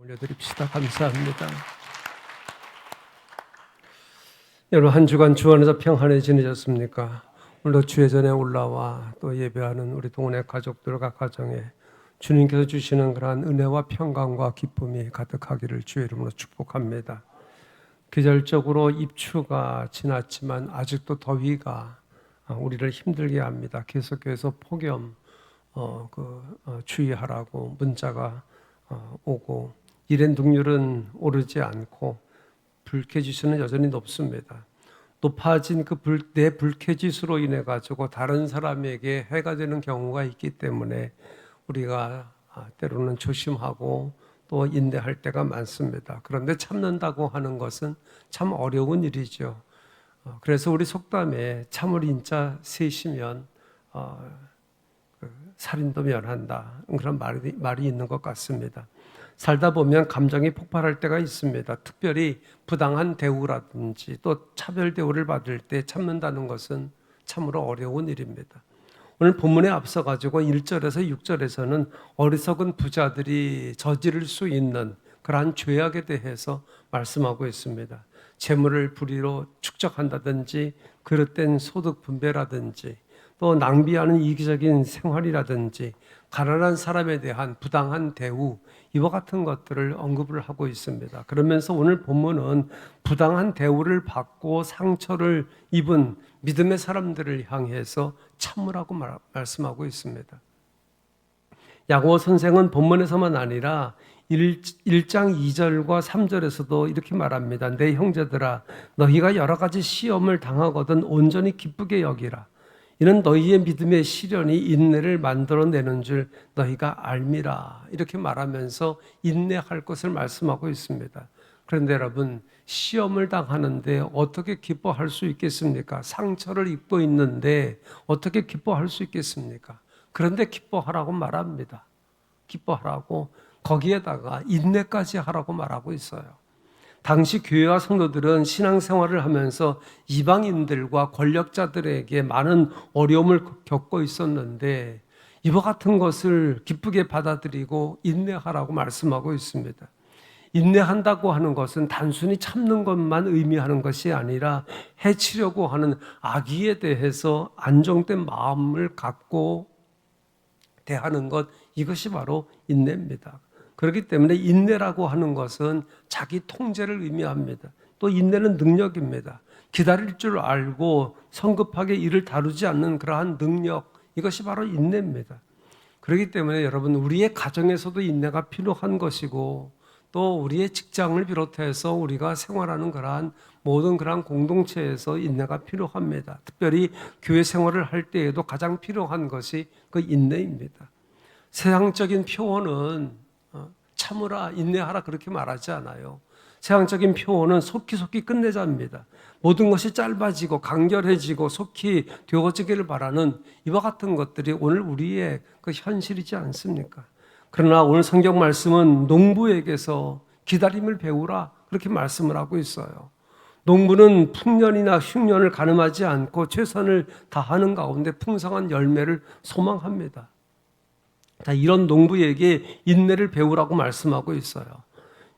올려드립시다. 감사합니다. 여러분 한 주간 주 안에서 평안히 지내셨습니까? 오늘도 주의 전에 올라와 또 예배하는 우리 동네 가족들과 가정에 주님께서 주시는 그러한 은혜와 평강과 기쁨이 가득하기를 주의 이름으로 축복합니다. 계절적으로 입추가 지났지만 아직도 더위가 우리를 힘들게 합니다. 계속해서 폭염 주의하라고 문자가 오고 일의 능률은 오르지 않고 불쾌지수는 여전히 높습니다. 높아진 내 불쾌지수로 인해 가지고 다른 사람에게 해가 되는 경우가 있기 때문에 우리가 때로는 조심하고 또 인내할 때가 많습니다. 그런데 참는다고 하는 것은 참 어려운 일이죠. 그래서 우리 속담에 참을 인자 셋이면 살인도 면한다, 그런 말이 있는 것 같습니다. 살다 보면 감정이 폭발할 때가 있습니다. 특별히 부당한 대우라든지 또 차별 대우를 받을 때 참는다는 것은 참으로 어려운 일입니다. 오늘 본문에 앞서 가지고 1절에서 6절에서는 어리석은 부자들이 저지를 수 있는 그러한 죄악에 대해서 말씀하고 있습니다. 재물을 불의로 축적한다든지 그릇된 소득 분배라든지 또 낭비하는 이기적인 생활이라든지 가난한 사람에 대한 부당한 대우, 이와 같은 것들을 언급을 하고 있습니다. 그러면서 오늘 본문은 부당한 대우를 받고 상처를 입은 믿음의 사람들을 향해서 참으라고 말씀하고 있습니다. 야고보 선생은 본문에서만 아니라 1장 2절과 3절에서도 이렇게 말합니다. 내 형제들아, 너희가 여러 가지 시험을 당하거든 온전히 기쁘게 여기라. 이는 너희의 믿음의 시련이 인내를 만들어내는 줄 너희가 알미라. 이렇게 말하면서 인내할 것을 말씀하고 있습니다. 그런데 여러분, 시험을 당하는데 어떻게 기뻐할 수 있겠습니까? 상처를 입고 있는데 어떻게 기뻐할 수 있겠습니까? 그런데 기뻐하라고 말합니다. 기뻐하라고, 거기에다가 인내까지 하라고 말하고 있어요. 당시 교회와 성도들은 신앙생활을 하면서 이방인들과 권력자들에게 많은 어려움을 겪고 있었는데 이와 같은 것을 기쁘게 받아들이고 인내하라고 말씀하고 있습니다. 인내한다고 하는 것은 단순히 참는 것만 의미하는 것이 아니라 해치려고 하는 악의에 대해서 안정된 마음을 갖고 대하는 것, 이것이 바로 인내입니다. 그렇기 때문에 인내라고 하는 것은 자기 통제를 의미합니다. 또 인내는 능력입니다. 기다릴 줄 알고 성급하게 일을 다루지 않는 그러한 능력, 이것이 바로 인내입니다. 그렇기 때문에 여러분, 우리의 가정에서도 인내가 필요한 것이고 또 우리의 직장을 비롯해서 우리가 생활하는 그러한 모든 그러한 공동체에서 인내가 필요합니다. 특별히 교회 생활을 할 때에도 가장 필요한 것이 그 인내입니다. 세상적인 표현은 참으라, 인내하라 그렇게 말하지 않아요. 세상적인 표현은 속히 끝내자입니다. 모든 것이 짧아지고 간결해지고 속히 되어지기를 바라는 이와 같은 것들이 오늘 우리의 그 현실이지 않습니까? 그러나 오늘 성경 말씀은 농부에게서 기다림을 배우라 그렇게 말씀을 하고 있어요. 농부는 풍년이나 흉년을 가늠하지 않고 최선을 다하는 가운데 풍성한 열매를 소망합니다. 이런 농부에게 인내를 배우라고 말씀하고 있어요.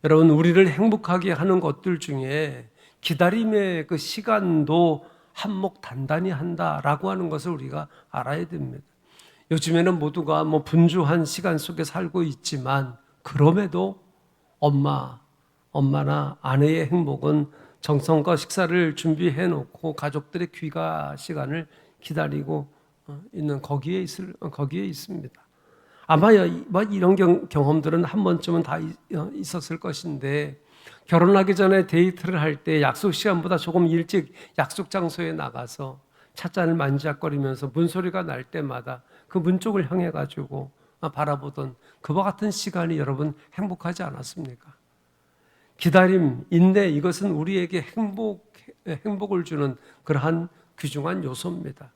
여러분, 우리를 행복하게 하는 것들 중에 기다림의 그 시간도 한몫 단단히 한다라고 하는 것을 우리가 알아야 됩니다. 요즘에는 모두가 분주한 시간 속에 살고 있지만 그럼에도 엄마나 아내의 행복은 정성과 식사를 준비해 놓고 가족들의 귀가 시간을 기다리고 있는 거기에 있습니다. 아마 이런 경험들은 한 번쯤은 다 있었을 것인데, 결혼하기 전에 데이트를 할 때 약속 시간보다 조금 일찍 약속 장소에 나가서 찻잔을 만지작거리면서 문소리가 날 때마다 그 문 쪽을 향해 가지고 바라보던 그와 같은 시간이 여러분 행복하지 않았습니까? 기다림, 인내, 이것은 우리에게 행복을 주는 그러한 귀중한 요소입니다.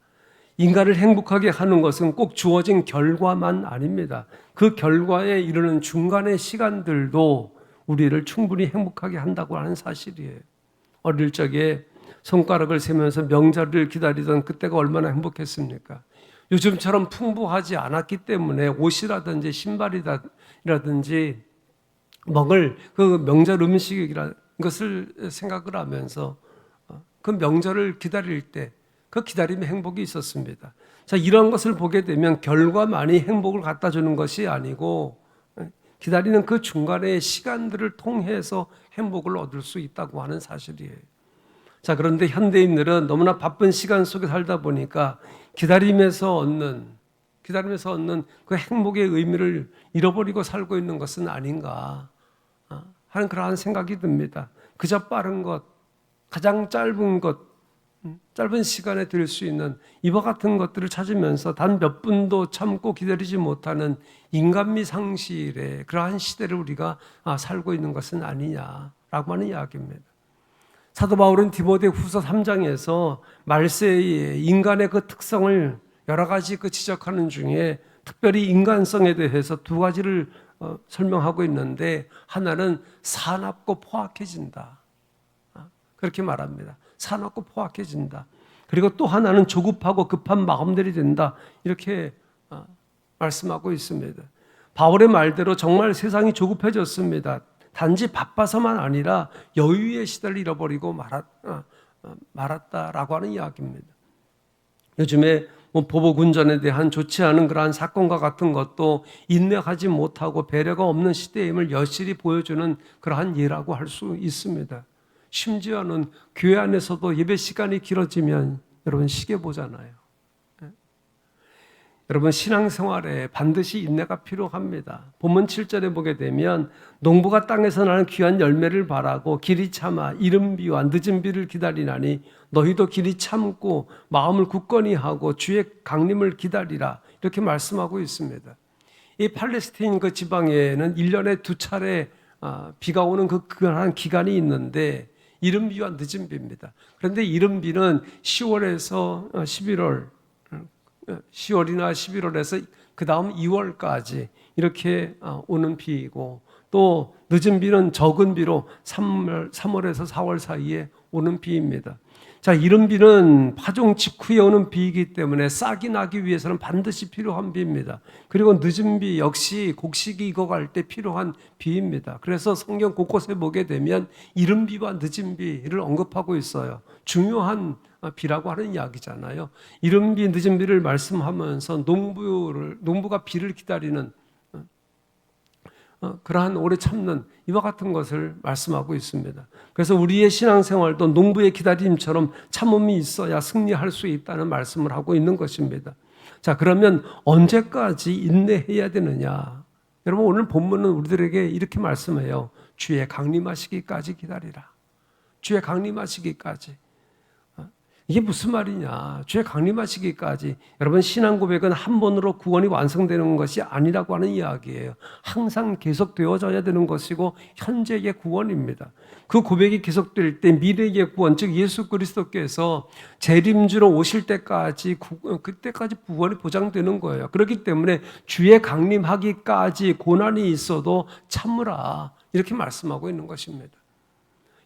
인간을 행복하게 하는 것은 꼭 주어진 결과만 아닙니다. 그 결과에 이르는 중간의 시간들도 우리를 충분히 행복하게 한다고 하는 사실이에요. 어릴 적에 손가락을 세면서 명절을 기다리던 그때가 얼마나 행복했습니까? 요즘처럼 풍부하지 않았기 때문에 옷이라든지 신발이라든지 먹을 그 명절 음식이라는 것을 생각을 하면서 그 명절을 기다릴 때 그 기다림의 행복이 있었습니다. 자, 이런 것을 보게 되면 결과만이 행복을 갖다 주는 것이 아니고 기다리는 그 중간의 시간들을 통해서 행복을 얻을 수 있다고 하는 사실이에요. 자, 그런데 현대인들은 너무나 바쁜 시간 속에 살다 보니까 기다림에서 얻는 그 행복의 의미를 잃어버리고 살고 있는 것은 아닌가 하는 그러한 생각이 듭니다. 그저 빠른 것, 가장 짧은 시간에 들 수 있는 이와 같은 것들을 찾으면서 단 몇 분도 참고 기다리지 못하는 인간미 상실의 그러한 시대를 우리가 살고 있는 것은 아니냐라고 하는 이야기입니다. 사도 바울은 디모데 후서 3장에서 말세의 인간의 그 특성을 여러 가지 지적하는 중에 특별히 인간성에 대해서 두 가지를 설명하고 있는데, 하나는 사납고 포악해진다, 그렇게 말합니다. 사납고 포악해진다. 그리고 또 하나는 조급하고 급한 마음들이 된다, 이렇게 말씀하고 있습니다. 바울의 말대로 정말 세상이 조급해졌습니다. 단지 바빠서만 아니라 여유의 시대를 잃어버리고 말았다라고 하는 이야기입니다. 요즘에 보복운전에 대한 좋지 않은 그러한 사건과 같은 것도 인내하지 못하고 배려가 없는 시대임을 여실히 보여주는 그러한 예라고 할 수 있습니다. 심지어는 교회 안에서도 예배 시간이 길어지면 여러분 시계 보잖아요. 여러분 신앙생활에 반드시 인내가 필요합니다. 본문 7절에 보게 되면 농부가 땅에서 나는 귀한 열매를 바라고 길이 참아 이른 비와 늦은 비를 기다리나니 너희도 길이 참고 마음을 굳건히 하고 주의 강림을 기다리라, 이렇게 말씀하고 있습니다. 이 팔레스타인 그 지방에는 1년에 두 차례 비가 오는 그한 기간이 있는데 이른 비와 늦은 비입니다. 그런데 이른 비는 10월에서 11월, 10월이나 11월에서 그 다음 2월까지 이렇게 오는 비이고, 또 늦은 비는 적은 비로 3월에서 4월 사이에 오는 비입니다. 자, 이른 비는 파종 직후에 오는 비이기 때문에 싹이 나기 위해서는 반드시 필요한 비입니다. 그리고 늦은 비 역시 곡식이 익어갈 때 필요한 비입니다. 그래서 성경 곳곳에 보게 되면 이른 비와 늦은 비를 언급하고 있어요. 중요한 비라고 하는 이야기잖아요. 이른 비, 늦은 비를 말씀하면서 농부가 비를 기다리는 그러한 오래 참는 이와 같은 것을 말씀하고 있습니다. 그래서 우리의 신앙생활도 농부의 기다림처럼 참음이 있어야 승리할 수 있다는 말씀을 하고 있는 것입니다. 자, 그러면 언제까지 인내해야 되느냐? 여러분, 오늘 본문은 우리들에게 이렇게 말씀해요. 주의 강림하시기까지 기다리라. 주의 강림하시기까지. 이게 무슨 말이냐? 주의 강림하시기까지. 여러분, 신앙 고백은 한 번으로 구원이 완성되는 것이 아니라고 하는 이야기예요. 항상 계속되어져야 되는 것이고 현재의 구원입니다. 그 고백이 계속될 때 미래의 구원, 즉 예수 그리스도께서 재림주로 오실 때까지 그때까지 구원이 보장되는 거예요. 그렇기 때문에 주의 강림하기까지 고난이 있어도 참으라, 이렇게 말씀하고 있는 것입니다.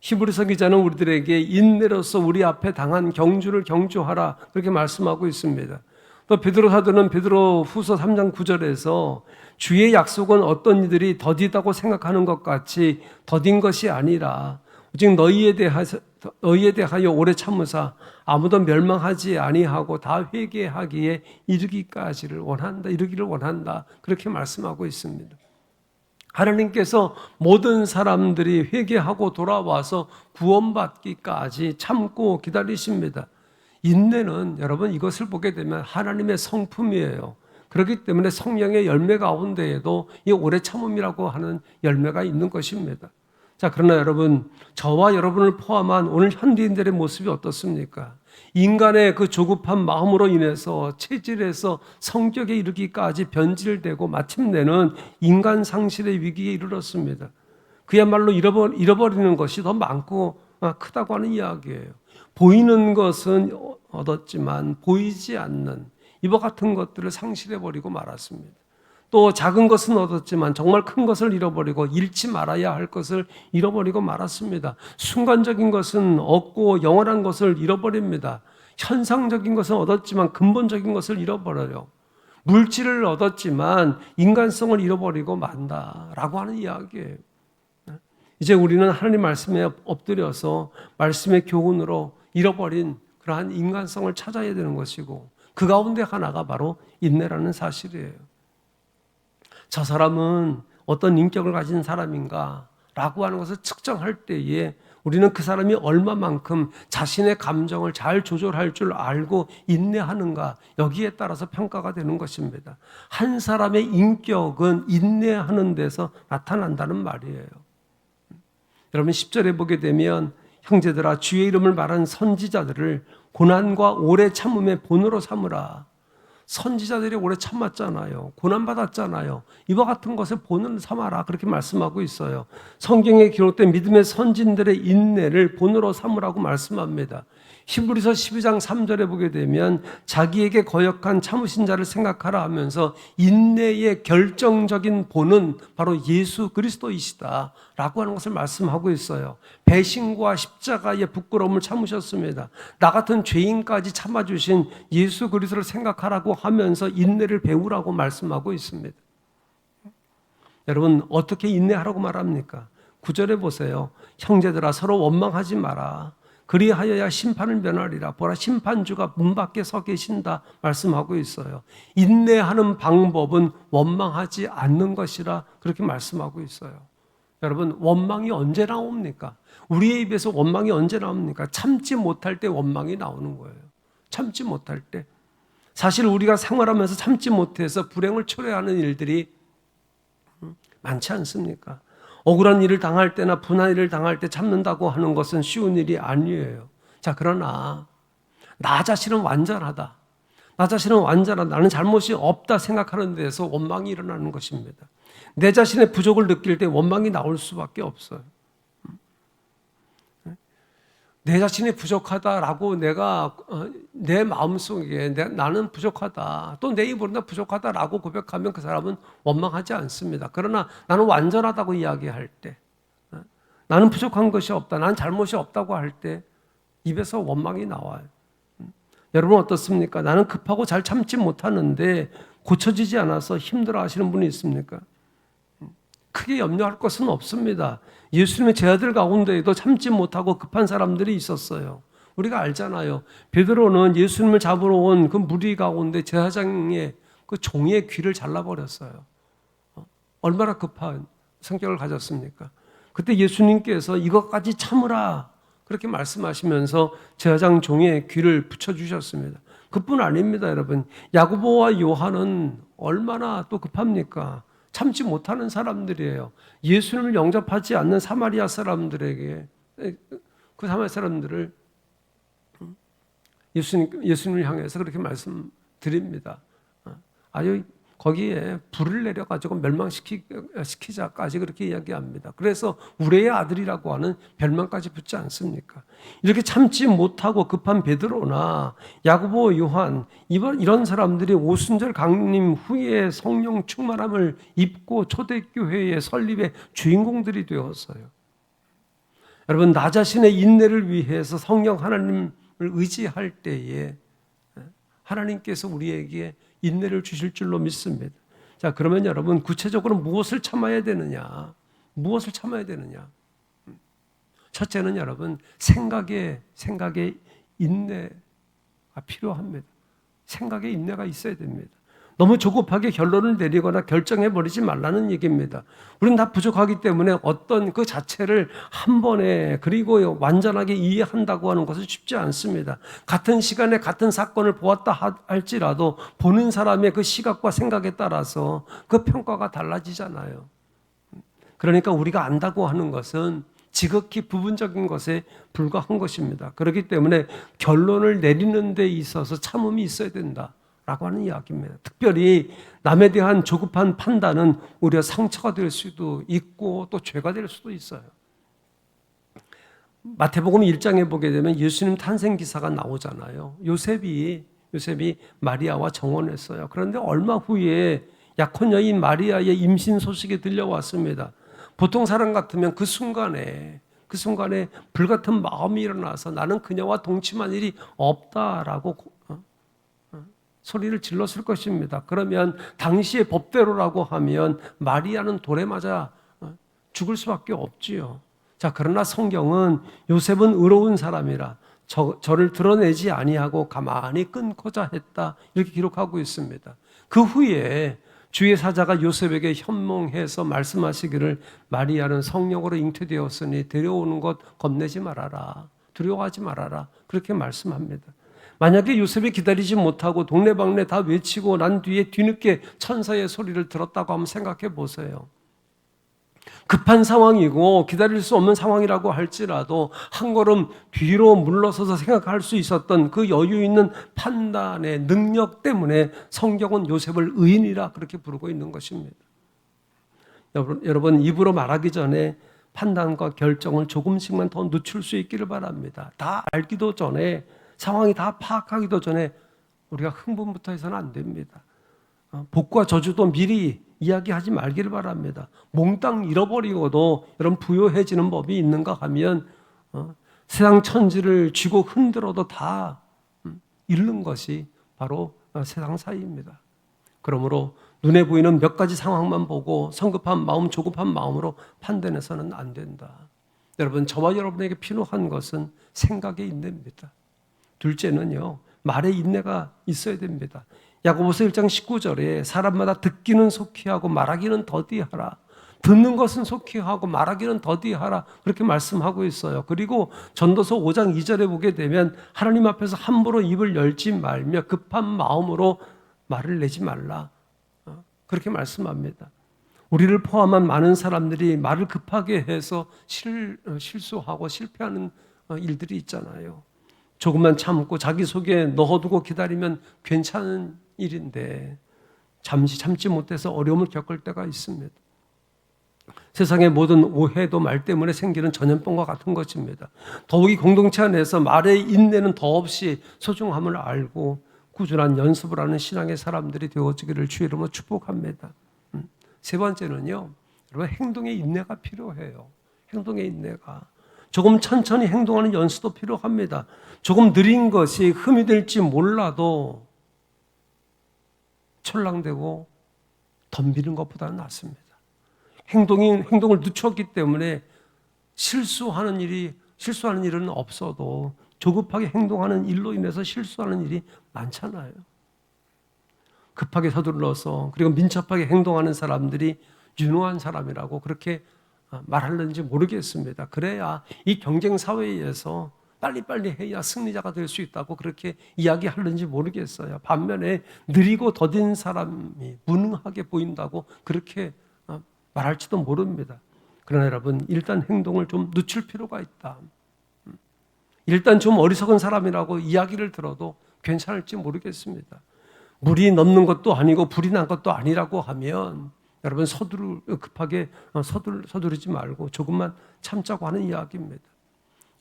히브리서 기자는 우리들에게 인내로서 우리 앞에 당한 경주를 경주하라, 그렇게 말씀하고 있습니다. 또 베드로 사도는 베드로 후서 3장 9절에서 주의 약속은 어떤 이들이 더디다고 생각하는 것 같이 더딘 것이 아니라 오직 너희에 대하여 오래 참으사 아무도 멸망하지 아니하고 다 회개하기에 이르기를 원한다, 그렇게 말씀하고 있습니다. 하나님께서 모든 사람들이 회개하고 돌아와서 구원받기까지 참고 기다리십니다. 인내는 여러분 이것을 보게 되면 하나님의 성품이에요. 그렇기 때문에 성령의 열매 가운데에도 이 오래 참음이라고 하는 열매가 있는 것입니다. 자, 그러나 여러분, 저와 여러분을 포함한 오늘 현대인들의 모습이 어떻습니까? 인간의 그 조급한 마음으로 인해서 체질에서 성격에 이르기까지 변질되고 마침내는 인간 상실의 위기에 이르렀습니다. 그야말로 잃어버리는 것이 더 많고 크다고 하는 이야기예요. 보이는 것은 얻었지만 보이지 않는 이와 같은 것들을 상실해버리고 말았습니다. 또 작은 것은 얻었지만 정말 큰 것을 잃어버리고 잃지 말아야 할 것을 잃어버리고 말았습니다. 순간적인 것은 얻고 영원한 것을 잃어버립니다. 현상적인 것은 얻었지만 근본적인 것을 잃어버려요. 물질을 얻었지만 인간성을 잃어버리고 만다라고 하는 이야기예요. 이제 우리는 하나님 말씀에 엎드려서 말씀의 교훈으로 잃어버린 그러한 인간성을 찾아야 되는 것이고, 그 가운데 하나가 바로 인내라는 사실이에요. 저 사람은 어떤 인격을 가진 사람인가 라고 하는 것을 측정할 때에 우리는 그 사람이 얼마만큼 자신의 감정을 잘 조절할 줄 알고 인내하는가, 여기에 따라서 평가가 되는 것입니다. 한 사람의 인격은 인내하는 데서 나타난다는 말이에요. 여러분 10절에 보게 되면 형제들아 주의 이름을 말한 선지자들을 고난과 오래 참음의 본으로 삼으라. 선지자들이 오래 참았잖아요. 고난받았잖아요. 이와 같은 것을 본으로 삼아라, 그렇게 말씀하고 있어요. 성경에 기록된 믿음의 선진들의 인내를 본으로 삼으라고 말씀합니다. 히브리서 12장 3절에 보게 되면 자기에게 거역한 참으신 자를 생각하라 하면서 인내의 결정적인 본은 바로 예수 그리스도이시다 라고 하는 것을 말씀하고 있어요. 배신과 십자가의 부끄러움을 참으셨습니다. 나 같은 죄인까지 참아주신 예수 그리스도를 생각하라고 하면서 인내를 배우라고 말씀하고 있습니다. 여러분 어떻게 인내하라고 말합니까? 9절에 보세요. 형제들아 서로 원망하지 마라. 그리하여야 심판을 면하리라. 보라 심판주가 문 밖에 서 계신다 말씀하고 있어요. 인내하는 방법은 원망하지 않는 것이라 그렇게 말씀하고 있어요. 여러분 원망이 언제 나옵니까? 우리의 입에서 원망이 언제 나옵니까? 참지 못할 때 원망이 나오는 거예요. 참지 못할 때. 사실 우리가 생활하면서 참지 못해서 불행을 초래하는 일들이 많지 않습니까? 억울한 일을 당할 때나 분한 일을 당할 때 참는다고 하는 것은 쉬운 일이 아니에요. 자, 그러나 나 자신은 완전하다. 나 자신은 완전하다. 나는 잘못이 없다 생각하는 데에서 원망이 일어나는 것입니다. 내 자신의 부족을 느낄 때 원망이 나올 수밖에 없어요. 내 자신이 부족하다라고 내가 내 마음속에 나는 부족하다, 또 내 입으로 나 부족하다라고 고백하면 그 사람은 원망하지 않습니다. 그러나 나는 완전하다고 이야기할 때, 나는 부족한 것이 없다, 나는 잘못이 없다고 할 때 입에서 원망이 나와요. 여러분 어떻습니까? 나는 급하고 잘 참지 못하는데 고쳐지지 않아서 힘들어 하시는 분이 있습니까? 크게 염려할 것은 없습니다. 예수님의 제자들 가운데에도 참지 못하고 급한 사람들이 있었어요. 우리가 알잖아요. 베드로는 예수님을 잡으러 온 그 무리 가운데 제사장의 그 종의 귀를 잘라버렸어요. 얼마나 급한 성격을 가졌습니까? 그때 예수님께서 이것까지 참으라 그렇게 말씀하시면서 제사장 종의 귀를 붙여주셨습니다. 그뿐 아닙니다, 여러분. 야고보와 요한은 얼마나 또 급합니까? 참지 못하는 사람들이에요. 예수님을 영접하지 않는 사마리아 사람들에게, 그 사마리아 사람들을 예수님을 향해서 그렇게 말씀드립니다. 아유, 거기에 불을 내려가지고 멸망시키자까지 그렇게 이야기합니다. 그래서 우레의 아들이라고 하는 별명까지 붙지 않습니까? 이렇게 참지 못하고 급한 베드로나 야고보, 요한, 이런 사람들이 오순절 강림 후에 성령 충만함을 입고 초대교회의 설립의 주인공들이 되었어요. 여러분, 나 자신의 인내를 위해서 성령 하나님을 의지할 때에 하나님께서 우리에게 인내를 주실 줄로 믿습니다. 자, 그러면 여러분 구체적으로 무엇을 참아야 되느냐? 무엇을 참아야 되느냐? 첫째는 여러분 생각에 인내가 필요합니다. 생각에 인내가 있어야 됩니다. 너무 조급하게 결론을 내리거나 결정해버리지 말라는 얘기입니다. 우리는 다 부족하기 때문에 어떤 그 자체를 한 번에 그리고 완전하게 이해한다고 하는 것은 쉽지 않습니다. 같은 시간에 같은 사건을 보았다 할지라도 보는 사람의 그 시각과 생각에 따라서 그 평가가 달라지잖아요. 그러니까 우리가 안다고 하는 것은 지극히 부분적인 것에 불과한 것입니다. 그렇기 때문에 결론을 내리는 데 있어서 참음이 있어야 된다 라고 하는 이야기입니다. 특별히 남에 대한 조급한 판단은 오히려 상처가 될 수도 있고 또 죄가 될 수도 있어요. 마태복음 1장에 보게 되면 예수님 탄생 기사가 나오잖아요. 요셉이 마리아와 정혼했어요. 그런데 얼마 후에 약혼 여인 마리아의 임신 소식이 들려왔습니다. 보통 사람 같으면 그 순간에 불같은 마음이 일어나서 나는 그녀와 동침한 일이 없다라고 소리를 질렀을 것입니다. 그러면 당시의 법대로라고 하면 마리아는 돌에 맞아 죽을 수밖에 없지요. 자, 그러나 성경은 요셉은 의로운 사람이라 저를 드러내지 아니하고 가만히 끊고자 했다, 이렇게 기록하고 있습니다. 그 후에 주의 사자가 요셉에게 현몽해서 말씀하시기를 마리아는 성령으로 잉태되었으니 데려오는 것 겁내지 말아라, 두려워하지 말아라, 그렇게 말씀합니다. 만약에 요셉이 기다리지 못하고 동네방네 다 외치고 난 뒤에 뒤늦게 천사의 소리를 들었다고 한번 생각해 보세요. 급한 상황이고 기다릴 수 없는 상황이라고 할지라도 한 걸음 뒤로 물러서서 생각할 수 있었던 그 여유 있는 판단의 능력 때문에 성경은 요셉을 의인이라 그렇게 부르고 있는 것입니다. 여러분, 입으로 말하기 전에 판단과 결정을 조금씩만 더 늦출 수 있기를 바랍니다. 다 알기도 전에, 상황이 다 파악하기도 전에 우리가 흥분부터 해서는 안 됩니다. 복과 저주도 미리 이야기하지 말기를 바랍니다. 몽땅 잃어버리고도 여러분 부요해지는 법이 있는가 하면 세상 천지를 쥐고 흔들어도 다 잃는 것이 바로 세상 사이입니다. 그러므로 눈에 보이는 몇 가지 상황만 보고 성급한 마음, 조급한 마음으로 판단해서는 안 된다. 여러분, 저와 여러분에게 필요한 것은 생각의 인내입니다. 둘째는요, 말의 인내가 있어야 됩니다. 야고보서 1장 19절에 사람마다 듣기는 속히 하고 말하기는 더디하라. 듣는 것은 속히 하고 말하기는 더디하라, 그렇게 말씀하고 있어요. 그리고 전도서 5장 2절에 보게 되면 하나님 앞에서 함부로 입을 열지 말며 급한 마음으로 말을 내지 말라, 그렇게 말씀합니다. 우리를 포함한 많은 사람들이 말을 급하게 해서 실수하고 실패하는 일들이 있잖아요. 조금만 참고 자기 속에 넣어두고 기다리면 괜찮은 일인데 잠시 참지 못해서 어려움을 겪을 때가 있습니다. 세상의 모든 오해도 말 때문에 생기는 전염병과 같은 것입니다. 더욱이 공동체 안에서 말의 인내는 더없이 소중함을 알고 꾸준한 연습을 하는 신앙의 사람들이 되어지기를 주의 이름으로 축복합니다. 세 번째는요, 여러분, 행동의 인내가 필요해요. 행동의 인내가. 조금 천천히 행동하는 연수도 필요합니다. 조금 느린 것이 흠이 될지 몰라도 철랑대고 덤비는 것보다는 낫습니다. 행동을 늦췄기 때문에 실수하는 일은 없어도 조급하게 행동하는 일로 인해서 실수하는 일이 많잖아요. 급하게 서둘러서 그리고 민첩하게 행동하는 사람들이 유능한 사람이라고 그렇게 말하는지 모르겠습니다. 그래야 이 경쟁 사회에서 빨리빨리 해야 승리자가 될 수 있다고 그렇게 이야기하는지 모르겠어요. 반면에 느리고 더딘 사람이 무능하게 보인다고 그렇게 말할지도 모릅니다. 그러나 여러분, 일단 행동을 좀 늦출 필요가 있다. 일단 좀 어리석은 사람이라고 이야기를 들어도 괜찮을지 모르겠습니다. 물이 넘는 것도 아니고 불이 난 것도 아니라고 하면 여러분, 급하게 서두르지 말고 조금만 참자고 하는 이야기입니다.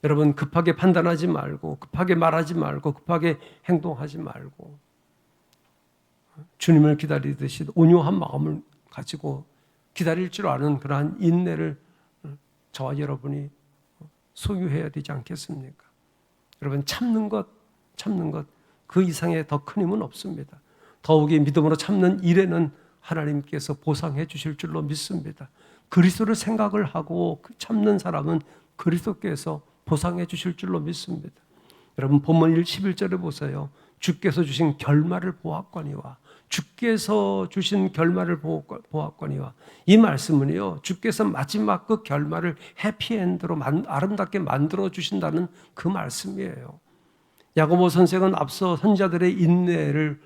여러분, 급하게 판단하지 말고 급하게 말하지 말고 급하게 행동하지 말고 주님을 기다리듯이 온유한 마음을 가지고 기다릴 줄 아는 그러한 인내를 저와 여러분이 소유해야 되지 않겠습니까? 여러분, 참는 것 그 이상의 더 큰 힘은 없습니다. 더욱이 믿음으로 참는 일에는 하나님께서 보상해 주실 줄로 믿습니다. 그리스도를 생각을 하고 참는 사람은 그리스도께서 보상해 주실 줄로 믿습니다. 여러분, 본문 11절에 보세요. 주께서 주신 결말을 보았거니와, 주께서 주신 결말을 보았거니와, 이 말씀은요, 주께서 마지막 그 결말을 해피엔드로 아름답게 만들어 주신다는 그 말씀이에요. 야고보 선생은 앞서 선지자들의 인내를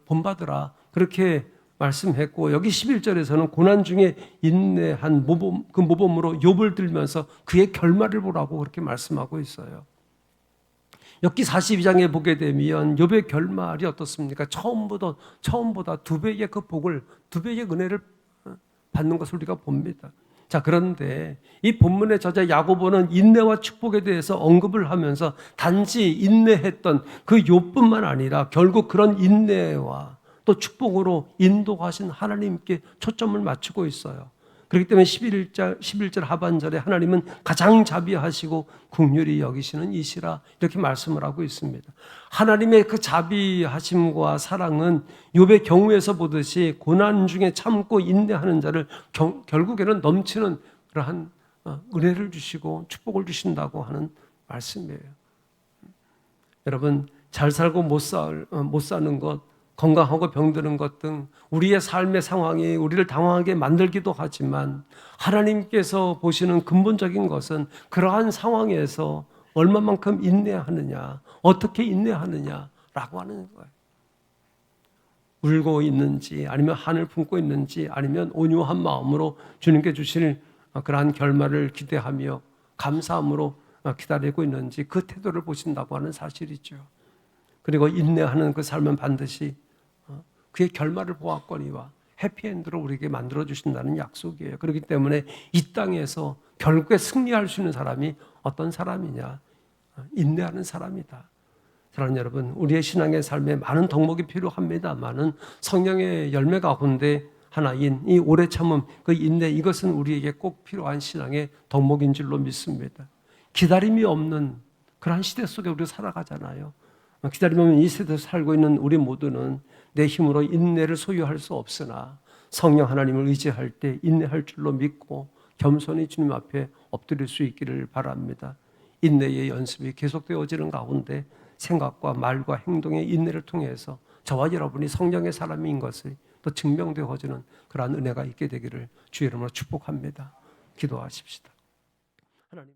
본받으라 그렇게 말씀했고, 여기 11절에서는 고난 중에 인내한 그 모범으로 욥을 들면서 그의 결말을 보라고 그렇게 말씀하고 있어요. 욥기 42장에 보게 되면 욥의 결말이 어떻습니까? 처음보다 두 배의 그 복을, 두 배의 은혜를 받는 것을 우리가 봅니다. 자, 그런데 이 본문의 저자 야고보는 인내와 축복에 대해서 언급을 하면서 단지 인내했던 그 욥뿐만 아니라 결국 그런 인내와 또 축복으로 인도하신 하나님께 초점을 맞추고 있어요. 그렇기 때문에 11절 하반절에 하나님은 가장 자비하시고 긍휼히 여기시는 이시라 이렇게 말씀을 하고 있습니다. 하나님의 그 자비하심과 사랑은 욥의 경우에서 보듯이 고난 중에 참고 인내하는 자를 결국에는 넘치는 그러한 은혜를 주시고 축복을 주신다고 하는 말씀이에요. 여러분, 잘 살고 못 사는 것, 건강하고 병드는 것 등 우리의 삶의 상황이 우리를 당황하게 만들기도 하지만 하나님께서 보시는 근본적인 것은 그러한 상황에서 얼마만큼 인내하느냐, 어떻게 인내하느냐라고 하는 거예요. 울고 있는지 아니면 한을 품고 있는지 아니면 온유한 마음으로 주님께 주실 그러한 결말을 기대하며 감사함으로 기다리고 있는지 그 태도를 보신다고 하는 사실이죠. 그리고 인내하는 그 삶은 반드시 그의 결말을 보았거니와 해피엔드로 우리에게 만들어주신다는 약속이에요. 그렇기 때문에 이 땅에서 결국에 승리할 수 있는 사람이 어떤 사람이냐? 인내하는 사람이다. 사랑하는 여러분, 우리의 신앙의 삶에 많은 덕목이 필요합니다만은 성령의 열매 가운데 하나인 이 오래 참음, 그 인내, 이것은 우리에게 꼭 필요한 신앙의 덕목인 줄로 믿습니다. 기다림이 없는 그러한 시대 속에 우리가 살아가잖아요. 기다림이 없는 이 세대에서 살고 있는 우리 모두는 내 힘으로 인내를 소유할 수 없으나 성령 하나님을 의지할 때 인내할 줄로 믿고 겸손히 주님 앞에 엎드릴 수 있기를 바랍니다. 인내의 연습이 계속되어지는 가운데 생각과 말과 행동의 인내를 통해서 저와 여러분이 성령의 사람인 것을 또 증명되어지는 그러한 은혜가 있게 되기를 주의 이름으로 축복합니다. 기도하십시다. 하나님.